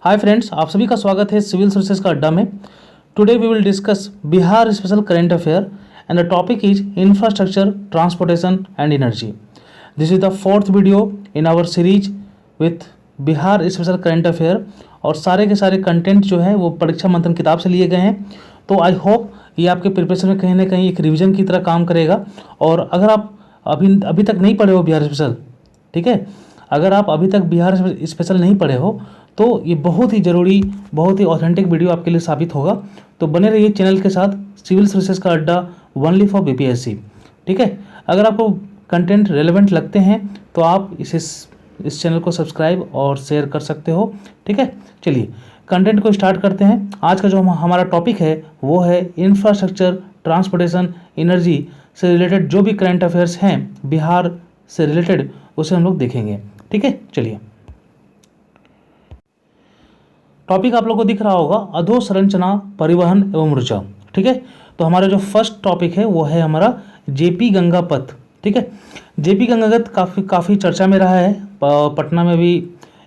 Hi friends, आप सभी का स्वागत है सिविल सर्विसेज का अड्डा में। Today we will discuss Bihar special current affair and the topic is infrastructure, transportation and energy. This is the fourth video in our series with Bihar special current affair और सारे के सारे कंटेंट जो है वो परीक्षा मंथन किताब से लिए गए हैं। तो आई होप ये आपके प्रिपरेशन में कहीं ना कहीं एक रिविजन की तरह काम करेगा। और अगर आप अभी तक नहीं पढ़े हो बिहार स्पेशल, ठीक है, अगर आप अभी तक बिहार स्पेशल नहीं पढ़े हो तो ये बहुत ही ज़रूरी, बहुत ही ऑथेंटिक वीडियो आपके लिए साबित होगा। तो बने रहिए चैनल के साथ, सिविल सर्विसेज का अड्डा ओनली फॉर बीपीएससी। ठीक है, अगर आपको कंटेंट रेलेवेंट लगते हैं तो आप इस चैनल को सब्सक्राइब और शेयर कर सकते हो। ठीक है, चलिए कंटेंट को स्टार्ट करते हैं। आज का जो हमारा टॉपिक है वो है इंफ्रास्ट्रक्चर, ट्रांसपोर्टेशन, एनर्जी से रिलेटेड जो भी करंट अफेयर्स हैं बिहार से रिलेटेड, उसे हम लोग देखेंगे। ठीक है, चलिए टॉपिक आप लोगों को दिख रहा होगा, अधोसंरचना, परिवहन एवं ऊर्जा। ठीक है, तो हमारा जो फर्स्ट टॉपिक है वो है हमारा जेपी गंगा पथ। ठीक है, जेपी गंगा पथ काफ़ी चर्चा में रहा है। पटना में भी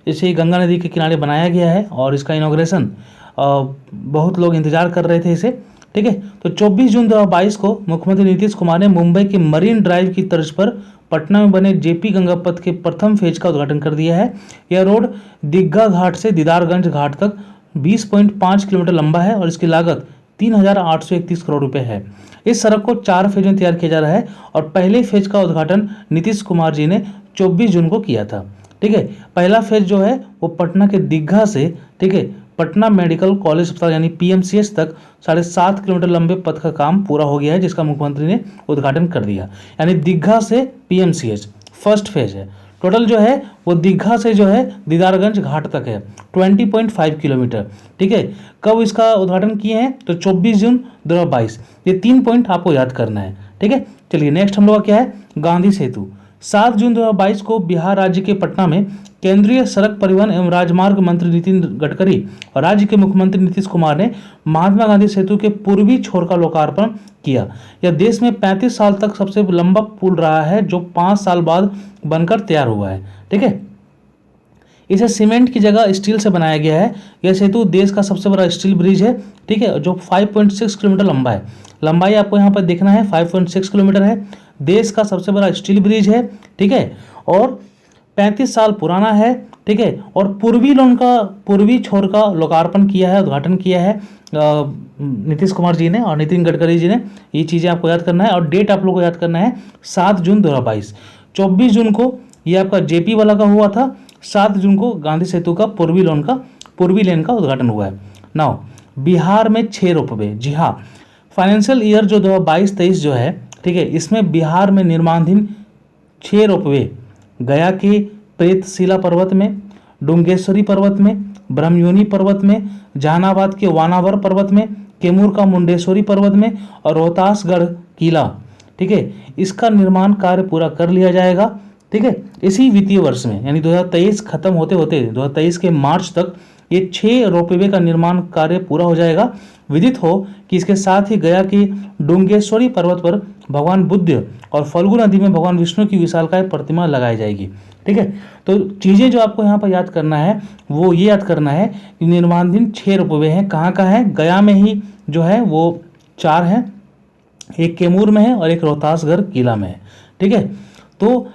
इसे गंगा नदी के किनारे बनाया गया है और इसका इनॉग्रेशन बहुत लोग इंतजार कर रहे थे इसे। ठीक है, तो 24 जून 2022 को मुख्यमंत्री नीतीश कुमार ने मुंबई के मरीन ड्राइव की तर्ज पर पटना में बने जेपी गंगा पथ के प्रथम फेज का उद्घाटन कर दिया है। यह रोड दीघा घाट से दीदारगंज घाट तक 20.5 किलोमीटर लंबा है और इसकी लागत 3,831 करोड़ रुपए है। इस सड़क को 4 फेज में तैयार किया जा रहा है और पहले फेज का उद्घाटन नीतीश कुमार जी ने 24 जून को किया था। ठीक है, पहला फेज जो है वो पटना के दीघा से, ठीक है, पटना मेडिकल कॉलेज अस्पताल यानी पीएमसीएच तक 7.5 किलोमीटर लंबे पथ का काम पूरा हो गया है, जिसका मुख्यमंत्री ने उद्घाटन कर दिया। यानी दीघा से पीएमसीएच फर्स्ट फेज है। टोटल जो है वो दीघा से जो है दीदारगंज घाट तक है 20.5 किलोमीटर। ठीक है, कब इसका उद्घाटन किए हैं तो 24 जून 2022। ये 3 पॉइंट आपको याद करना है। ठीक है, चलिए नेक्स्ट हम लोग का क्या है, गांधी सेतु। 7 जून 2022 को बिहार राज्य के पटना में केंद्रीय सड़क परिवहन एवं राजमार्ग मंत्री नितिन गडकरी और राज्य के मुख्यमंत्री नीतीश कुमार ने महात्मा गांधी सेतु के पूर्वी छोर का लोकार्पण किया। यह देश में 35 साल तक सबसे लंबा पुल रहा है जो 5 साल बाद बनकर तैयार हुआ है। ठीक है, इसे सीमेंट की जगह स्टील से बनाया गया है। यह सेतु देश का सबसे बड़ा स्टील ब्रिज है। ठीक है, जो 5.6 किलोमीटर लंबा है। लंबाई आपको यहाँ पर देखना है, 5.6 किलोमीटर है। देश का सबसे बड़ा स्टील ब्रिज है। ठीक है, और 35 साल पुराना है। ठीक है, और पूर्वी छोर का लोकार्पण किया है, उद्घाटन किया है नीतीश कुमार जी ने और नितिन गडकरी जी ने। ये चीज़ें आपको याद करना है और डेट आप लोग को याद करना है 7 जून 2022। 24 जून को ये आपका जेपी वाला का हुआ था, 7 जून को गांधी सेतु का पूर्वी लेन का उद्घाटन हुआ है। नाउ बिहार में 6 रोपवे। जी हाँ, फाइनेंशियल ईयर जो 2022-23 जो है, ठीक है, इसमें बिहार में निर्माणाधीन 6 रोपवे गया के प्रेतशिला पर्वत में, डुंगेश्वरी पर्वत में, ब्रह्मयोनी पर्वत में, जहानाबाद के वानावर पर्वत में, कैमूर का मुंडेश्वरी पर्वत में और रोहतासगढ़ किला। ठीक है, इसका निर्माण कार्य पूरा कर लिया जाएगा। ठीक है, इसी वित्तीय वर्ष में यानी 2023 खत्म होते होते 2023 के मार्च तक ये 6 रोपवे का निर्माण कार्य पूरा हो जाएगा। विदित हो कि इसके साथ ही गया की डुंगेश्वरी पर्वत पर भगवान बुद्ध और फल्गु नदी में भगवान विष्णु की विशालकाय प्रतिमा लगाई जाएगी। ठीक है, तो चीज़ें जो आपको यहाँ पर याद करना है वो ये याद करना है कि निर्माणाधीन 6 रोपवे हैं। कहाँ कहाँ है, गया में ही जो है वो 4 हैं, एक कैमूर में है और एक रोहतासगढ़ किला में है। ठीक है, तो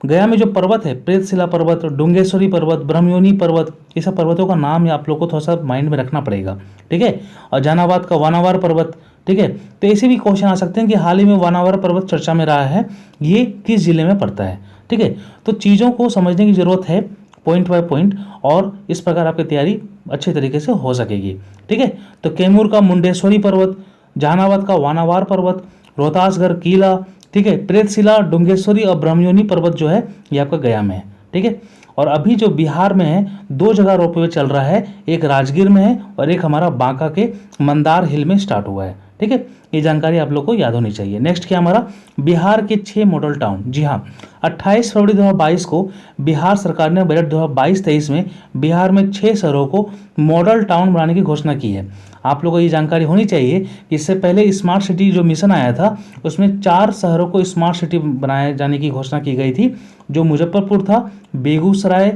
गया में जो पर्वत है, प्रेतशिला पर्वत, डुंगेश्वरी पर्वत, ब्रह्मयोनी पर्वत, ये सब पर्वतों का नाम आप लोग को थोड़ा सा माइंड में रखना पड़ेगा। ठीक है, और जहानाबाद का वानावर पर्वत। ठीक है, तो ऐसे भी क्वेश्चन आ सकते हैं कि हाल ही में वानावर पर्वत चर्चा में रहा है, ये किस जिले में पड़ता है। ठीक है, तो चीज़ों को समझने की जरूरत है पॉइंट बाय पॉइंट, और इस प्रकार आपकी तैयारी अच्छे तरीके से हो सकेगी। ठीक है, तो कैमूर का मुंडेश्वरी पर्वत, जहानाबाद का वानावार पर्वत, रोहतासगढ़ किला, ठीक है, प्रेतशिला, डुंगेश्वरी और ब्रह्मयोनी पर्वत जो है ये आपका गया में है। ठीक है, और अभी जो बिहार में है 2 जगह रोपवे चल रहा है, एक राजगीर में है और एक हमारा बांका के मंदार हिल में स्टार्ट हुआ है। ठीक है, ये जानकारी आप लोग को याद होनी चाहिए। नेक्स्ट क्या हमारा, बिहार के 6 मॉडल टाउन। जी हाँ, 28 फरवरी 2022 को बिहार सरकार ने बजट 2022-23 में बिहार में 6 शहरों को मॉडल टाउन बनाने की घोषणा की है। आप लोगों को ये जानकारी होनी चाहिए कि इससे पहले स्मार्ट सिटी जो मिशन आया था उसमें 4 शहरों को स्मार्ट सिटी बनाए जाने की घोषणा की गई थी, जो मुजफ्फरपुर था, बेगूसराय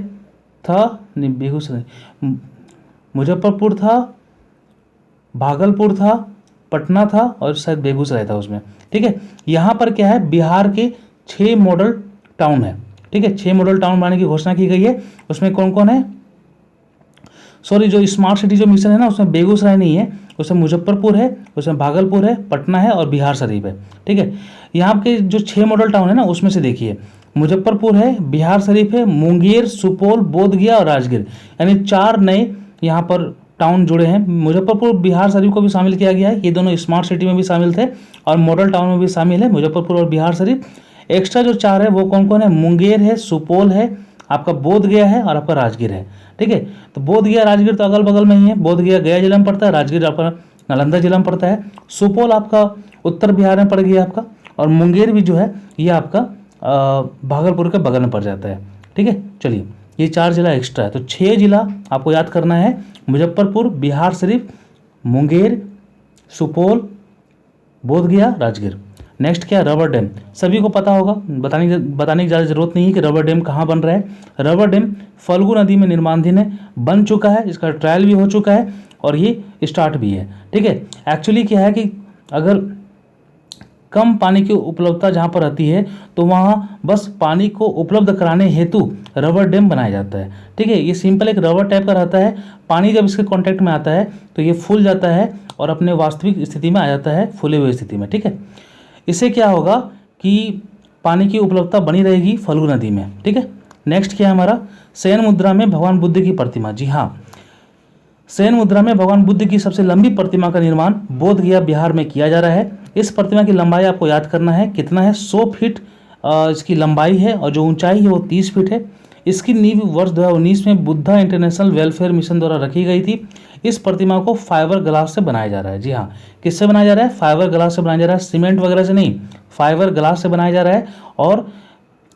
था, नहीं बेगूसराय मुजफ्फरपुर था, भागलपुर था, पटना था और शायद बेगूसराय था उसमें। ठीक है, यहाँ पर क्या है, बिहार के 6 मॉडल टाउन है। ठीक है, 6 मॉडल टाउन बनाने की घोषणा की गई है। उसमें कौन कौन है, सॉरी, जो स्मार्ट सिटी जो मिशन है ना, उसमें बेगूसराय नहीं है, उसमें मुजफ्फरपुर है, उसमें भागलपुर है, पटना है और बिहार शरीफ है। ठीक है, यहाँ के जो 6 मॉडल टाउन है ना, उसमें से देखिए मुजफ्फरपुर है, बिहार शरीफ है, मुंगेर, सुपौल, बोधगया और राजगीर, यानी 4 नए यहाँ पर टाउन जुड़े हैं। मुजफ्फरपुर, बिहार शरीफ को भी शामिल किया गया है, ये दोनों स्मार्ट सिटी में भी शामिल थे और मॉडल टाउन में भी शामिल है, मुजफ्फरपुर और बिहार शरीफ। एक्स्ट्रा जो 4 है वो कौन कौन है, मुंगेर है, सुपौल है, आपका बोधगया है और आपका राजगीर है। ठीक है, तो बोधगया राजगीर तो अगल बगल में ही है, बोधगया गया जिला में पड़ता है, राजगीर आपका नालंदा जिला में पड़ता है, सुपौल आपका उत्तर बिहार में पड़ गया आपका, और मुंगेर भी जो है ये आपका भागलपुर के बगल में पड़ जाता है। ठीक है, चलिए ये 4 जिला एक्स्ट्रा है, तो 6 जिला आपको याद करना है, मुजफ्फरपुर, बिहार शरीफ, मुंगेर, सुपौल, बोधगया, राजगीर। नेक्स्ट क्या है, रबर डैम। सभी को पता होगा, बताने की ज़्यादा जरूरत नहीं है कि रबर डैम कहाँ बन रहा है। रबर डैम फल्गु नदी में निर्माणाधीन है, बन चुका है, इसका ट्रायल भी हो चुका है और ये स्टार्ट भी है। ठीक है, एक्चुअली क्या है कि अगर कम पानी की उपलब्धता जहाँ पर रहती है तो वहाँ बस पानी को उपलब्ध कराने हेतु रबर डैम बनाया जाता है। ठीक है, ये सिंपल एक रबर टाइप का रहता है, पानी जब इसके कांटेक्ट में आता है तो ये फूल जाता है और अपने वास्तविक स्थिति में आ जाता है, फूले हुए स्थिति में। ठीक है, इससे क्या होगा कि पानी की उपलब्धता बनी रहेगी फल्गु नदी में। ठीक है, नेक्स्ट क्या है हमारा, शयन मुद्रा में भगवान बुद्ध की प्रतिमा। जी हाँ, शयन मुद्रा में भगवान बुद्ध की सबसे लंबी प्रतिमा का निर्माण बोधगया बिहार में किया जा रहा है। इस प्रतिमा की लंबाई आपको याद करना है कितना है, 100 फीट इसकी लंबाई है और जो ऊंचाई है वो 30 फीट है। इसकी नींव वर्ष 2019 में बुद्धा इंटरनेशनल वेलफेयर मिशन द्वारा रखी गई थी। इस प्रतिमा को फाइबर ग्लास से बनाया जा रहा है। जी हाँ, किससे बनाया जा रहा है, फाइबर ग्लास से बनाया जा रहा है, सीमेंट वगैरह से नहीं, फाइबर ग्लास से बनाया जा रहा है। और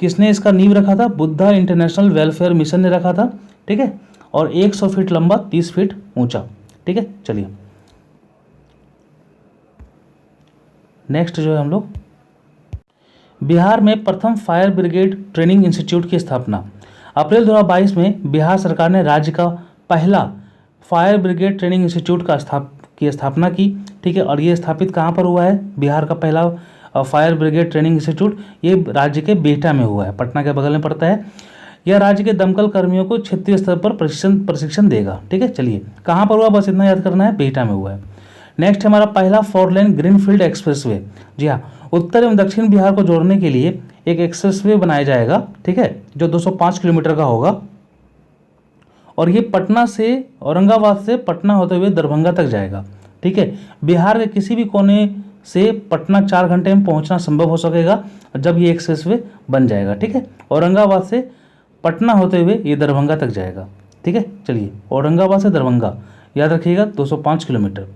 किसने इसका नींव रखा था, बुद्धा इंटरनेशनल वेलफेयर मिशन ने रखा था। ठीक है, और 100 फीट लंबा, 30 फीट ऊंचा। ठीक है, चलिए नेक्स्ट जो है हम लोग, बिहार में प्रथम फायर ब्रिगेड ट्रेनिंग इंस्टीट्यूट की स्थापना। अप्रैल 2022 में बिहार सरकार ने राज्य का पहला फायर ब्रिगेड ट्रेनिंग इंस्टीट्यूट की स्थापना की। ठीक है, और ये स्थापित कहाँ पर हुआ है, बिहार का पहला फायर ब्रिगेड ट्रेनिंग इंस्टीट्यूट ये राज्य के बिहटा में हुआ है, पटना के बगल में पड़ता है। यह राज्य के दमकल कर्मियों को क्षेत्रीय स्तर पर प्रशिक्षण देगा। ठीक है, चलिए कहाँ पर हुआ, बस इतना याद करना है, बिहटा में हुआ है। नेक्स्ट हमारा पहला 4 लेन ग्रीनफील्ड एक्सप्रेसवे। जी हाँ, उत्तर एवं दक्षिण बिहार को जोड़ने के लिए एक एक्सप्रेसवे बनाया जाएगा। ठीक है, जो 205 किलोमीटर का होगा और ये पटना से, औरंगाबाद से पटना होते हुए दरभंगा तक जाएगा। ठीक है, बिहार के किसी भी कोने से पटना 4 घंटे में पहुंचना संभव हो सकेगा जब ये एक्सप्रेसवे बन जाएगा। ठीक है, औरंगाबाद से पटना होते हुए ये दरभंगा तक जाएगा। ठीक है, चलिए औरंगाबाद से दरभंगा याद रखिएगा, 205 किलोमीटर।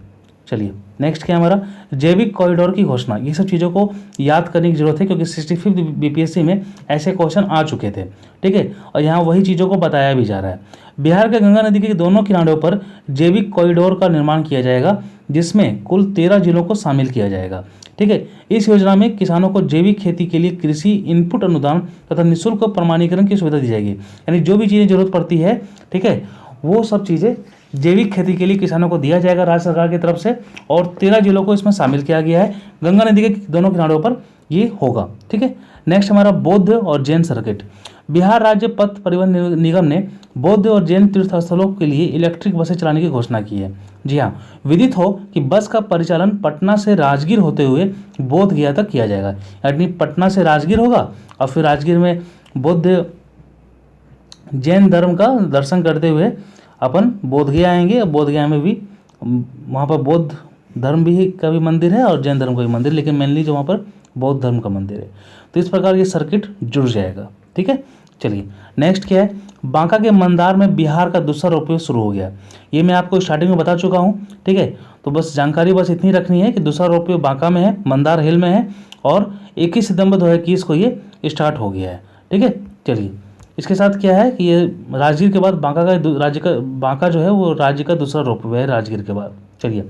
चलिए नेक्स्ट क्या हमारा, जैविक कॉरिडोर की घोषणा। ये सब चीज़ों को याद करने की जरूरत है क्योंकि 65वीं बीपीएससी में ऐसे क्वेश्चन आ चुके थे। ठीक है, और यहाँ वही चीज़ों को बताया भी जा रहा है। बिहार के गंगा नदी के दोनों किनारों पर जैविक कॉरिडोर का निर्माण किया जाएगा जिसमें कुल 13 जिलों को शामिल किया जाएगा। ठीक है, इस योजना में किसानों को जैविक खेती के लिए कृषि इनपुट अनुदान तथा निःशुल्क प्रमाणीकरण की सुविधा दी जाएगी। यानी जो भी चीज़ें जरूरत पड़ती है, ठीक है, वो सब चीज़ें जैविक खेती के लिए किसानों को दिया जाएगा राज्य सरकार की तरफ से, और 13 जिलों को इसमें शामिल किया गया है। गंगा नदी के दोनों किनारों पर ये होगा। ठीक है, नेक्स्ट हमारा बौद्ध और जैन सर्किट। बिहार राज्य पथ परिवहन निगम ने बौद्ध और जैन तीर्थ स्थलों के लिए इलेक्ट्रिक बसें चलाने की घोषणा की है। जी हाँ, विदित हो कि बस का परिचालन पटना से राजगीर होते हुए बोधगया तक किया जाएगा। यानी पटना से राजगीर होगा और फिर राजगीर में बौद्ध जैन धर्म का दर्शन करते हुए अपन बोधगया आएंगे। और बोधगया में भी वहाँ पर बौद्ध धर्म भी का भी मंदिर है और जैन धर्म का भी मंदिर, लेकिन मेनली जो वहाँ पर बौद्ध धर्म का मंदिर है। तो इस प्रकार ये सर्किट जुड़ जाएगा। ठीक है, चलिए नेक्स्ट क्या है, बांका के मंदार में बिहार का दूसरा रोपवे शुरू हो गया। ये मैं आपको स्टार्टिंग में बता चुका हूँ। ठीक है, तो बस जानकारी बस इतनी रखनी है कि दूसरा रोपवे बांका में है, मंदार हिल में है और 21 सितंबर 2021 को ये स्टार्ट हो गया है। ठीक है, चलिए इसके साथ क्या है कि ये राजगीर के बाद बांका जो है वो राज्य का दूसरा रोपवे है राजगीर के बाद। चलिए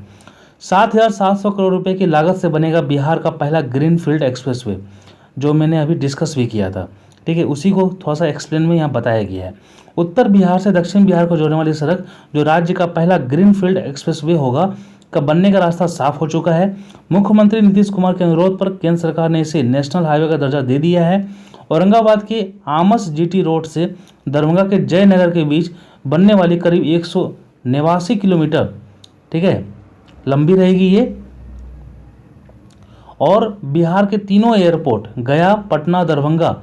7,700 करोड़ रुपए की लागत से बनेगा बिहार का पहला ग्रीनफील्ड एक्सप्रेसवे, जो मैंने अभी डिस्कस भी किया था। ठीक है, उसी को थोड़ा सा एक्सप्लेन में यहाँ बताया गया है। उत्तर बिहार से दक्षिण बिहार को जोड़ने वाली सड़क जो राज्य का पहला ग्रीनफील्ड एक्सप्रेसवे होगा का बनने का रास्ता साफ हो चुका है। मुख्यमंत्री नीतीश कुमार के अनुरोध पर केंद्र सरकार ने इसे नेशनल हाईवे का दर्जा दे दिया है। औरंगाबाद के आमस जीटी रोड से दरभंगा के जयनगर के बीच बनने वाली करीब 189 किलोमीटर, ठीक है, लंबी रहेगी ये, और बिहार के तीनों एयरपोर्ट गया, पटना, दरभंगा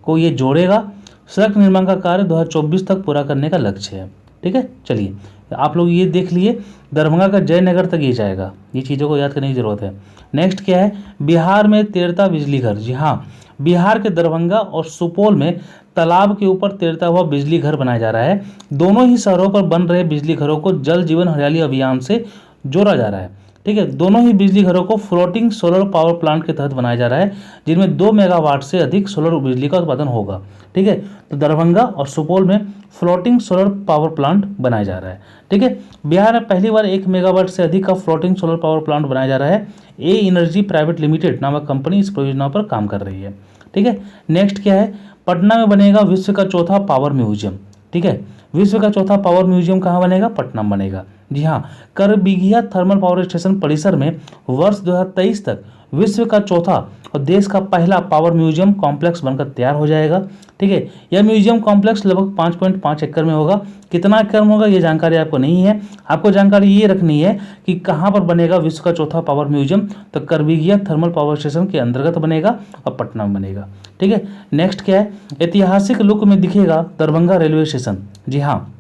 को ये जोड़ेगा। सड़क निर्माण का कार्य 2024 तक पूरा करने का लक्ष्य है। ठीक है, चलिए आप लोग ये देख लिए, दरभंगा का जयनगर तक ये जाएगा, ये चीज़ों को याद करने की जरूरत है। नेक्स्ट क्या है, बिहार में तैरता बिजली घर। जी हाँ, बिहार के दरभंगा और सुपौल में तालाब के ऊपर तैरता हुआ बिजली घर बनाया जा रहा है। दोनों ही शहरों पर बन रहे बिजली घरों को जल जीवन हरियाली अभियान से जोड़ा जा रहा है। ठीक है, दोनों ही बिजली घरों को फ्लोटिंग सोलर पावर प्लांट के तहत बनाया जा रहा है, जिनमें 2 मेगावाट से अधिक सोलर बिजली का उत्पादन होगा। ठीक है, तो दरभंगा और सुपौल में फ्लोटिंग सोलर पावर प्लांट बनाया जा रहा है। ठीक है, बिहार में पहली बार 1 मेगावाट से अधिक का फ्लोटिंग सोलर पावर प्लांट बनाया जा रहा है। ए एनर्जी प्राइवेट लिमिटेड नामक कंपनी इस परियोजना पर काम कर रही है। ठीक है, नेक्स्ट क्या है, पटना में बनेगा विश्व का चौथा पावर म्यूजियम। ठीक है, विश्व का चौथा पावर म्यूजियम कहाँ बनेगा, पटना में बनेगा। जी हाँ, करबिघिया थर्मल पावर स्टेशन परिसर में वर्ष 2023 तक विश्व का चौथा और देश का पहला पावर म्यूजियम कॉम्प्लेक्स बनकर तैयार हो जाएगा। ठीक है, यह म्यूजियम कॉम्प्लेक्स लगभग 5.5 एकड़ में होगा। कितना एकड़ में होगा ये जानकारी आपको नहीं है, आपको जानकारी ये रखनी है कि कहाँ पर बनेगा विश्व का चौथा पावर म्यूजियम, तो करबिघिया थर्मल पावर स्टेशन के अंतर्गत बनेगा और पटना में बनेगा। ठीक है, नेक्स्ट क्या है, ऐतिहासिक लुक में दिखेगा दरभंगा रेलवे स्टेशन। जी हाँ,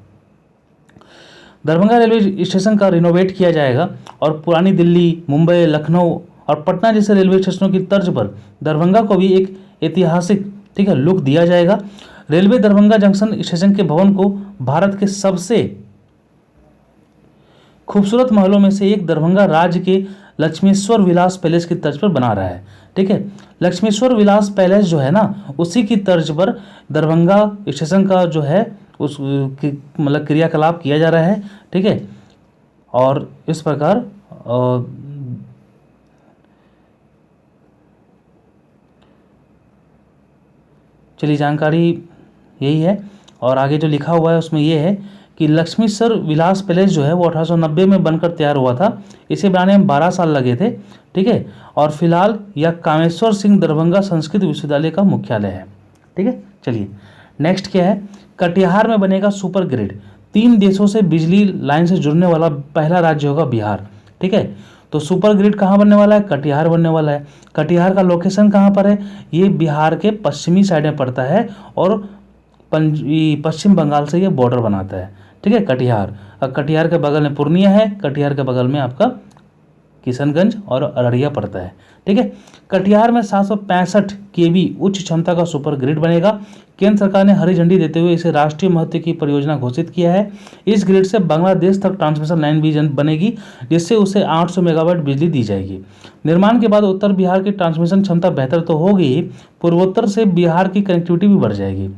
दरभंगा रेलवे स्टेशन का रिनोवेट किया जाएगा और पुरानी दिल्ली, मुंबई, लखनऊ और पटना जैसे रेलवे स्टेशनों की तर्ज पर दरभंगा को भी एक ऐतिहासिक, ठीक है, लुक दिया जाएगा। रेलवे दरभंगा जंक्शन स्टेशन के भवन को भारत के सबसे खूबसूरत महलों में से एक दरभंगा राज्य के लक्ष्मेश्वर विलास पैलेस की तर्ज पर बना रहा है। ठीक है, लक्ष्मेश्वर विलास पैलेस जो है ना, उसी की तर्ज पर दरभंगा स्टेशन का जो है उस मतलब क्रियाकलाप किया जा रहा है। ठीक है, और इस प्रकार चलिए जानकारी यही है। और आगे जो लिखा हुआ है उसमें ये है कि लक्ष्मीश्वर विलास पैलेस जो है वो 1890 में बनकर तैयार हुआ था। इसे बनाने में 12 साल लगे थे। ठीक है, और फिलहाल यह कामेश्वर सिंह दरभंगा संस्कृत विश्वविद्यालय का मुख्यालय है। ठीक है, चलिए नेक्स्ट क्या है, कटिहार में बनेगा सुपर ग्रिड। 3 देशों से बिजली लाइन से जुड़ने वाला पहला राज्य होगा बिहार। ठीक है, तो सुपर ग्रिड कहाँ बनने वाला है, कटिहार बनने वाला है। कटिहार का लोकेशन कहाँ पर है, ये बिहार के पश्चिमी साइड में पड़ता है और पश्चिम बंगाल से ये बॉर्डर बनाता है। ठीक है, कटिहार, और कटिहार के बगल में पूर्णिया है, कटिहार के बगल में आपका किशनगंज और अररिया पड़ता है। ठीक है, कटिहार में 765 केवी उच्च क्षमता का सुपर ग्रिड बनेगा। केंद्र सरकार ने हरी झंडी देते हुए इसे राष्ट्रीय महत्व की परियोजना घोषित किया है। इस ग्रिड से बांग्लादेश तक ट्रांसमिशन लाइन भी बनेगी, जिससे उसे 800 मेगावाट बिजली दी जाएगी। निर्माण के बाद उत्तर बिहार की ट्रांसमिशन क्षमता बेहतर तो होगी ही, पूर्वोत्तर से बिहार की कनेक्टिविटी भी बढ़ जाएगी।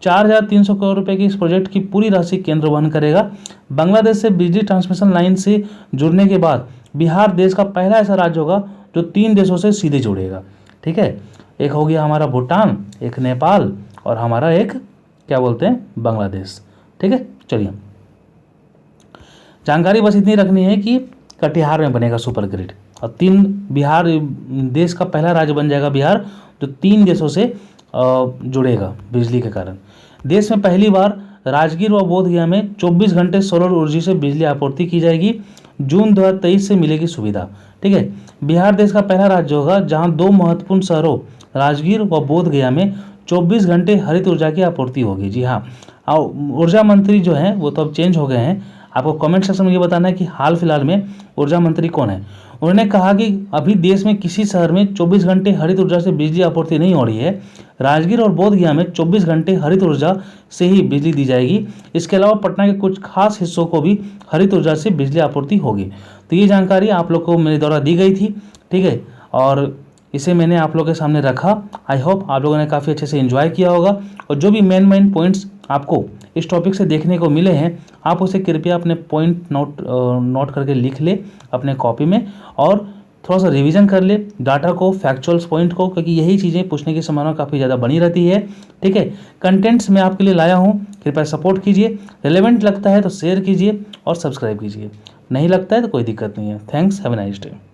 4,300 करोड़ रुपए की इस प्रोजेक्ट की पूरी राशि केंद्र वहन करेगा। बांग्लादेश से बिजली ट्रांसमिशन लाइन से जुड़ने के बाद बिहार देश का पहला ऐसा राज्य होगा जो 3 देशों से सीधे जुड़ेगा। ठीक है, एक हो गया हमारा भूटान, एक नेपाल और हमारा एक क्या बोलते हैं बांग्लादेश। ठीक है, चलिए जानकारी बस इतनी रखनी है कि कटिहार में बनेगा सुपर ग्रिड और 3 बिहार देश का पहला राज्य बन जाएगा बिहार, जो 3 देशों से जुड़ेगा बिजली के कारण। देश में पहली बार राजगीर व बोधगया में 24 घंटे सोलर ऊर्जा से बिजली आपूर्ति की जाएगी। जून 2023 से मिलेगी सुविधा। ठीक है, बिहार देश का पहला राज्य होगा जहां 2 महत्वपूर्ण शहरों राजगीर व बोधगया में 24 घंटे हरित ऊर्जा की आपूर्ति होगी। जी हाँ, ऊर्जा मंत्री जो हैं वो तो अब चेंज हो गए हैं। आपको कमेंट सेक्शन में ये बताना है कि हाल फिलहाल में ऊर्जा मंत्री कौन है। उन्होंने कहा कि अभी देश में किसी शहर में 24 घंटे हरित ऊर्जा से बिजली आपूर्ति नहीं हो रही है। राजगीर और बोधगया में 24 घंटे हरित ऊर्जा से ही बिजली दी जाएगी। इसके अलावा पटना के कुछ खास हिस्सों को भी हरित ऊर्जा से बिजली आपूर्ति होगी। तो ये जानकारी आप लोग को मेरे द्वारा दी गई थी। ठीक है, और इसे मैंने आप लोगों के सामने रखा। आई होप आप लोगों ने काफ़ी अच्छे से एंजॉय किया होगा और जो भी मेन पॉइंट्स आपको इस टॉपिक से देखने को मिले हैं, आप उसे कृपया अपने पॉइंट नोट करके लिख ले अपने कॉपी में और थोड़ा सा रिवीजन कर ले डाटा को, फैक्चुअल्स पॉइंट को, क्योंकि यही चीज़ें पूछने की संभावना काफ़ी ज़्यादा बनी रहती है। ठीक है, कंटेंट्स मैं आपके लिए लाया हूँ, कृपया सपोर्ट कीजिए। रिलेवेंट लगता है तो शेयर कीजिए और सब्सक्राइब कीजिए, नहीं लगता है तो कोई दिक्कत नहीं है। Thanks, have a nice day.